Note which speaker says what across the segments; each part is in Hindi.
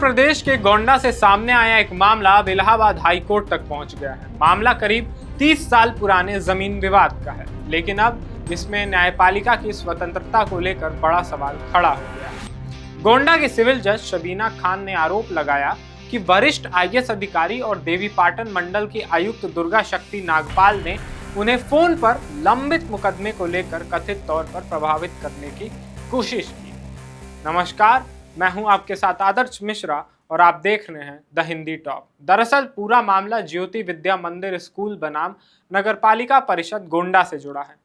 Speaker 1: प्रदेश के गोंडा से सामने आया एक मामला अब इलाहाबाद हाई कोर्ट तक पहुंच गया है। मामला करीब 30 साल पुराने जमीन विवाद का है, लेकिन अब इसमें न्यायपालिका की स्वतंत्रता को लेकर बड़ा सवाल खड़ा हो गया है। गोंडा के सिविल जज शबीना खान ने आरोप लगाया कि वरिष्ठ आईएएस अधिकारी और देवीपाटन मंडल की आयुक्त दुर्गा शक्ति नागपाल ने उन्हें फोन पर लंबित मुकदमे को लेकर कथित तौर पर प्रभावित करने की कोशिश की। नमस्कार, मैं हूं आपके साथ आदर्श मिश्रा और आप देख रहे हैं द हिंदी टॉप। दरअसल पूरा मामला ज्योति विद्या मंदिर स्कूल बनाम नगरपालिका परिषद गोंडा से जुड़ा है।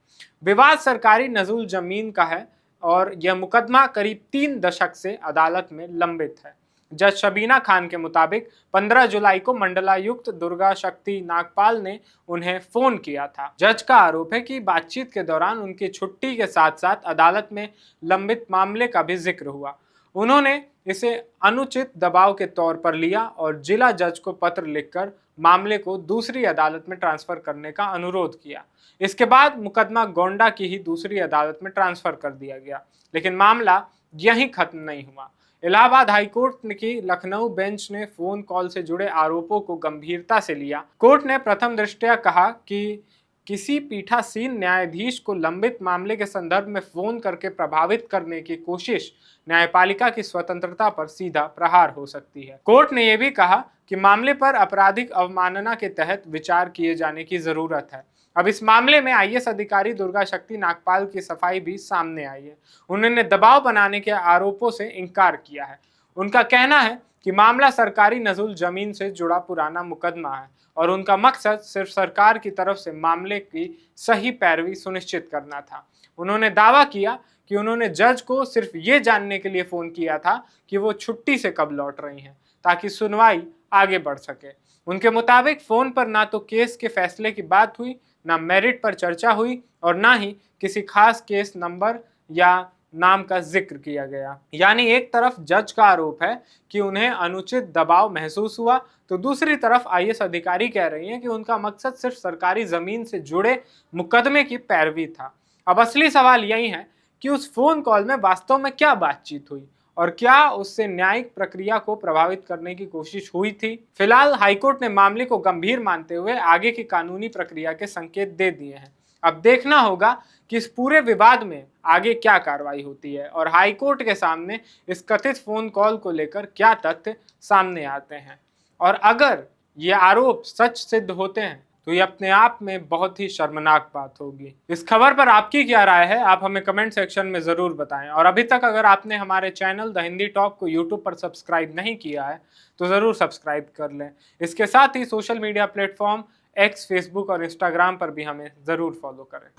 Speaker 1: विवाद सरकारी नजूल जमीन का है और यह मुकदमा करीब 3 दशक से अदालत में लंबित है। जज शबीना खान के मुताबिक 15 जुलाई को मंडलायुक्त दुर्गा शक्ति नागपाल ने उन्हें फोन किया था। जज का आरोप है कि बातचीत के दौरान उनकी छुट्टी के साथ साथ अदालत में लंबित मामले का भी जिक्र हुआ। उन्होंने इसे अनुचित दबाव के तौर पर लिया और जिला जज को पत्र लिखकर मामले को दूसरी अदालत में ट्रांसफर करने का अनुरोध किया। इसके बाद मुकदमा गोंडा की ही दूसरी अदालत में ट्रांसफर कर दिया गया, लेकिन मामला यहीं खत्म नहीं हुआ। इलाहाबाद हाईकोर्ट की लखनऊ बेंच ने फोन कॉल से जुड़े आरोपों को गंभीरता से लिया। कोर्ट ने प्रथम दृष्टया कहा कि किसी पीठासीन न्यायाधीश को लंबित मामले के संदर्भ में फोन करके प्रभावित करने की कोशिश न्यायपालिका की स्वतंत्रता पर सीधा प्रहार हो सकती है। कोर्ट ने यह भी कहा कि मामले पर आपराधिक अवमानना के तहत विचार किए जाने की जरूरत है। अब इस मामले में आईएएस अधिकारी दुर्गा शक्ति नागपाल की सफाई भी सामने आई है। उन्होंने दबाव बनाने के आरोपों से इनकार किया है। उनका कहना है कि मामला सरकारी नजूल जमीन से जुड़ा पुराना मुकदमा है और उनका मकसद सिर्फ सरकार की तरफ से मामले की सही पैरवी सुनिश्चित करना था। उन्होंने दावा किया कि उन्होंने जज को सिर्फ ये जानने के लिए फोन किया था कि वो छुट्टी से कब लौट रही हैं, ताकि सुनवाई आगे बढ़ सके। उनके मुताबिक फोन पर ना तो केस के फैसले की बात हुई, ना मेरिट पर चर्चा हुई और ना ही किसी खास केस नंबर या नाम का जिक्र किया गया। यानी एक तरफ जज का आरोप है कि उन्हें अनुचित दबाव महसूस हुआ, तो दूसरी तरफ आईएएस अधिकारी कह रही हैं कि उनका मकसद सिर्फ सरकारी जमीन से जुड़े मुकदमे की पैरवी था। अब असली सवाल यही है कि उस फोन कॉल में वास्तव में क्या बातचीत हुई और क्या उससे न्यायिक प्रक्रिया को प्रभावित करने की कोशिश हुई थी। फिलहाल हाईकोर्ट ने मामले को गंभीर मानते हुए आगे की कानूनी प्रक्रिया के संकेत दे दिए हैं। अब देखना होगा कि इस पूरे विवाद में आगे क्या कार्रवाई होती है और हाईकोर्ट के सामने इस कथित फोन कॉल को लेकर क्या तथ्य सामने आते हैं। और अगर ये आरोप सच सिद्ध होते हैं तो ये अपने आप में बहुत ही शर्मनाक बात होगी। इस खबर पर आपकी क्या राय है, आप हमें कमेंट सेक्शन में जरूर बताएं। और अभी तक अगर आपने हमारे चैनल द हिंदी टॉक को यूट्यूब पर सब्सक्राइब नहीं किया है तो जरूर सब्सक्राइब कर लें। इसके साथ ही social media platform X, Facebook और इंस्टाग्राम पर भी हमें जरूर फॉलो करें।